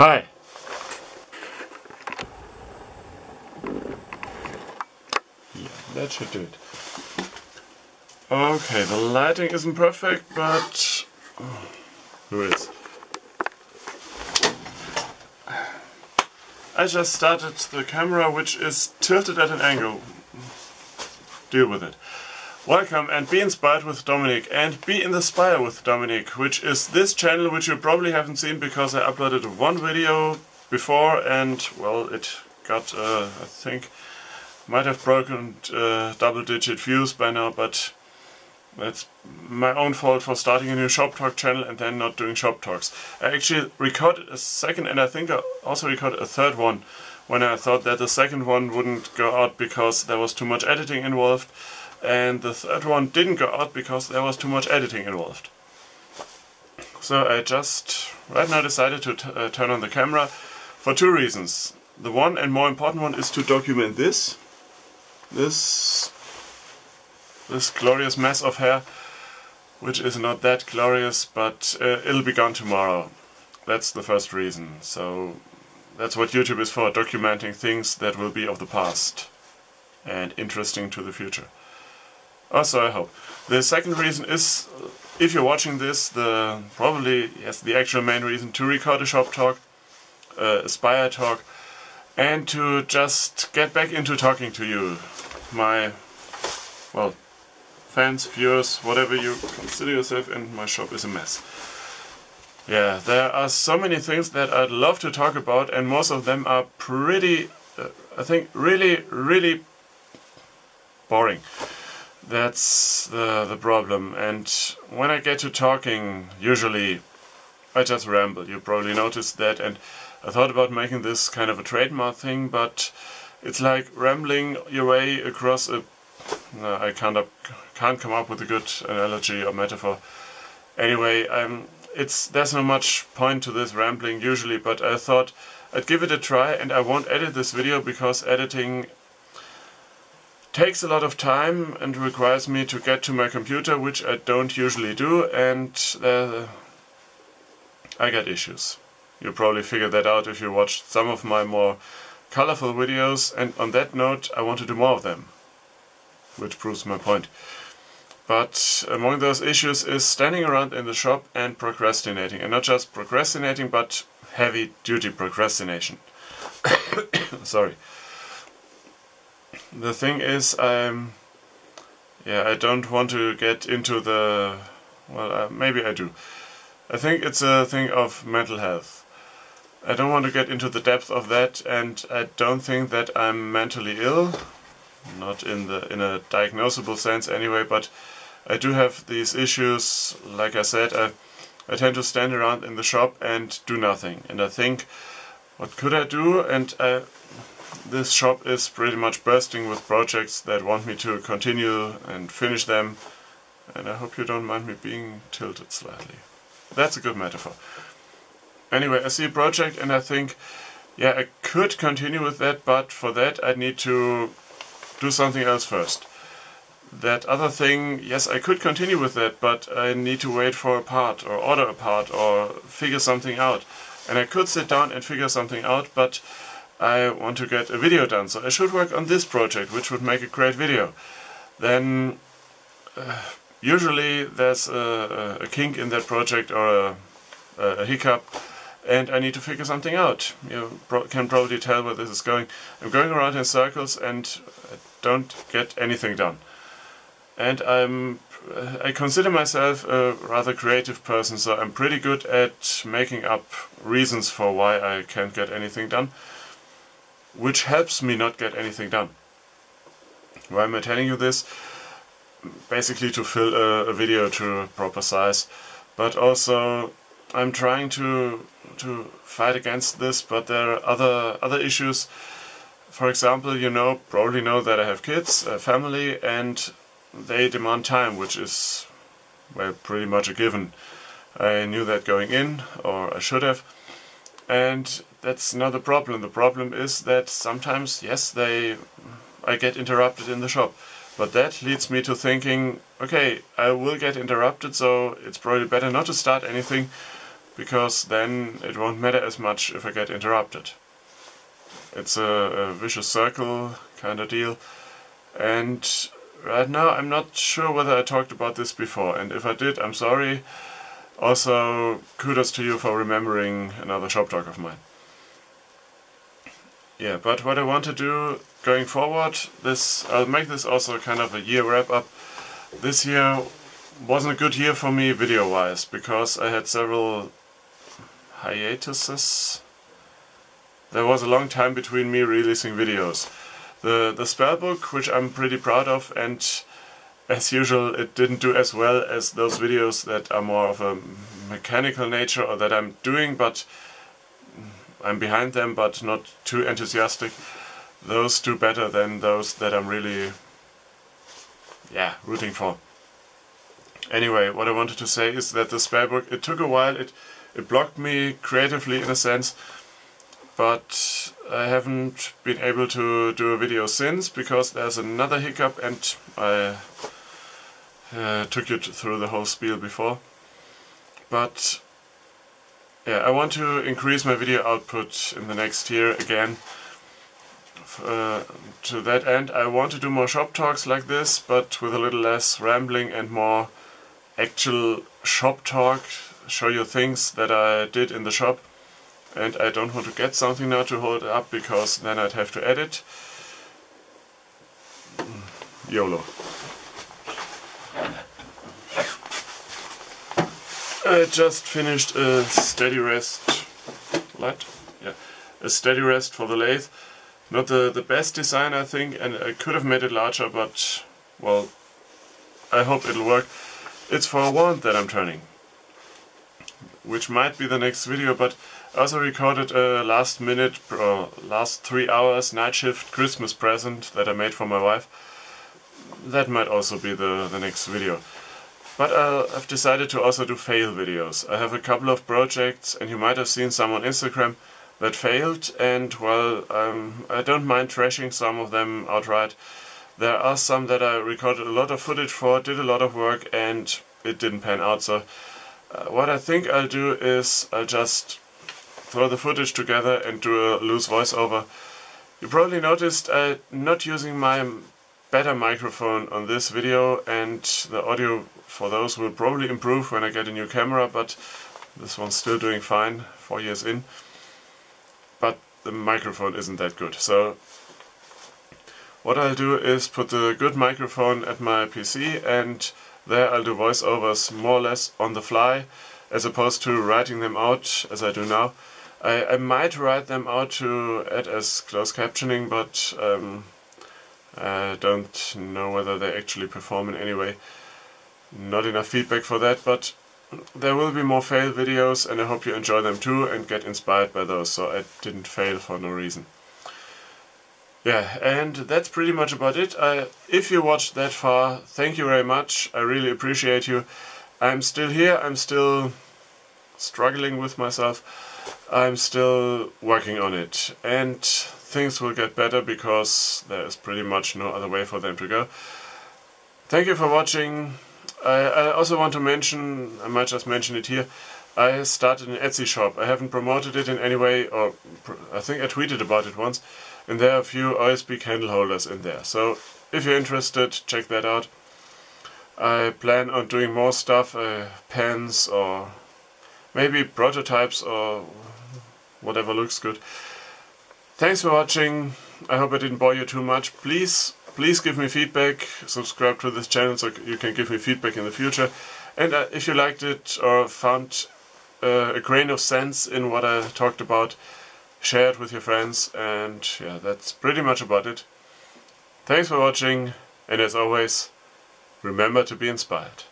Hi. Yeah, that should do it. Okay, the lighting isn't perfect, but who is? I just started the camera, which is tilted at an angle. Deal with it. Welcome and be inspired with Dominic and be in the Spire with Dominic, which is this channel which you probably haven't seen because I uploaded one video before and, well, it got, I think, might have broken double-digit views by now, but that's my own fault for starting a new Shoptalk channel and then not doing Shop Talks. I actually recorded a second and I think I also recorded a third one when I thought that the second one wouldn't go out because there was too much editing involved. And the third one didn't go out because there was too much editing involved. So I just right now decided to turn on the camera for two reasons. The one and more important one is to document this glorious mess of hair, which is not that glorious, but it'll be gone tomorrow. That's the first reason. So that's what YouTube is for, documenting things that will be of the past and interesting to the future. Also, I hope. The second reason is, if you're watching this, the actual main reason to record a Shop Talk, a Spire talk, and to just get back into talking to you, my, well, fans, viewers, whatever you consider yourself, and my shop is a mess. Yeah, there are so many things that I'd love to talk about, and most of them are pretty, I think, really boring. That's the problem, and when I get to talking, usually I just ramble. You probably noticed that, and I thought about making this kind of a trademark thing, but it's like rambling your way across a... No, I can't come up with a good analogy or metaphor. Anyway, there's not much point to this rambling usually, but I thought I'd give it a try, and I won't edit this video because editing takes a lot of time and requires me to get to my computer, which I don't usually do, and I get issues. You probably figured that out if you watched some of my more colorful videos, and on that note I want to do more of them, which proves my point. But among those issues is standing around in the shop and procrastinating, and not just procrastinating, but heavy duty procrastination. Sorry. The thing is, I don't want to get into the... well, maybe I do. I think it's a thing of mental health. I don't want to get into the depth of that, and I don't think that I'm mentally ill. Not in a diagnosable sense anyway, but I do have these issues. Like I said, I tend to stand around in the shop and do nothing. And I think, what could I do? And this shop is pretty much bursting with projects that want me to continue and finish them, and I hope you don't mind me being tilted slightly. That's a good metaphor. Anyway, I see a project and I think, yeah, I could continue with that, but for that I need to do something else first. That other thing, yes, I could continue with that, but I need to wait for a part, or order a part, or figure something out. And I could sit down and figure something out, but I want to get a video done, so I should work on this project, which would make a great video. Then usually there's a kink in that project or a hiccup, and I need to figure something out. You can probably tell where this is going. I'm going around in circles and I don't get anything done. And I consider myself a rather creative person, so I'm pretty good at making up reasons for why I can't get anything done, which helps me not get anything done. Why am I telling you this? Basically to fill a video to a proper size, but also I'm trying to fight against this, but there are other issues. For example, you probably know that I have kids, a family, and they demand time, which is, well, pretty much a given. I knew that going in, or I should have. And that's not the problem. The problem is that sometimes, yes, I get interrupted in the shop. But that leads me to thinking, okay, I will get interrupted, so it's probably better not to start anything, because then it won't matter as much if I get interrupted. It's a vicious circle kind of deal, and right now I'm not sure whether I talked about this before, and if I did, I'm sorry. Also, kudos to you for remembering another Shoptalk of mine. Yeah, but what I want to do going forward, I'll make this also kind of a year wrap up. This year wasn't a good year for me video-wise, because I had several hiatuses. There was a long time between me releasing videos. The spell book, which I'm pretty proud of, and as usual it didn't do as well as those videos that are more of a mechanical nature, or that I'm doing but I'm behind them but not too enthusiastic. Those do better than those that I'm really rooting for. Anyway, what I wanted to say is that the spell book, it took a while, it blocked me creatively in a sense, but I haven't been able to do a video since because there's another hiccup, and I took you through the whole spiel before. But yeah, I want to increase my video output in the next year again. To that end, I want to do more shop talks like this, but with a little less rambling and more actual shop talk, show you things that I did in the shop. And I don't want to get something now to hold up, because then I'd have to edit. YOLO. I just finished a steady rest light. Yeah, a steady rest for the lathe. Not the best design, I think, and I could have made it larger, but well, I hope it'll work. It's for a wand that I'm turning, which might be the next video, but I also recorded a last 3 hours night shift Christmas present that I made for my wife. That might also be the next video. But I've decided to also do fail videos. I have a couple of projects, and you might have seen some on Instagram that failed, and well, I don't mind trashing some of them outright. There are some that I recorded a lot of footage for, did a lot of work, and it didn't pan out. So what I think I'll do is I'll just throw the footage together and do a loose voiceover. You probably noticed I'm not using my better microphone on this video, and the audio for those will probably improve when I get a new camera, but this one's still doing fine, 4 years in. But the microphone isn't that good. So what I'll do is put the good microphone at my PC, and there I'll do voiceovers more or less on the fly, as opposed to writing them out as I do now. I might write them out to add as closed captioning, but I don't know whether they actually perform in any way. Not enough feedback for that, but there will be more fail videos, and I hope you enjoy them too and get inspired by those, so I didn't fail for no reason. Yeah, and that's pretty much about it. If you watched that far, thank you very much. I really appreciate you. I'm still here, I'm still struggling with myself. I'm still working on it, and things will get better because there is pretty much no other way for them to go. Thank you for watching. I also want to mention, I might just mention it here, I started an Etsy shop. I haven't promoted it in any way, or I think I tweeted about it once, and there are a few OSB candle holders in there. So if you're interested, check that out. I plan on doing more stuff, pens or maybe prototypes or whatever looks good. Thanks for watching. I hope I didn't bore you too much. Please give me feedback. Subscribe to this channel so you can give me feedback in the future. And if you liked it or found a grain of sense in what I talked about, share it with your friends. And yeah, that's pretty much about it. Thanks for watching, and as always, remember to be inspired.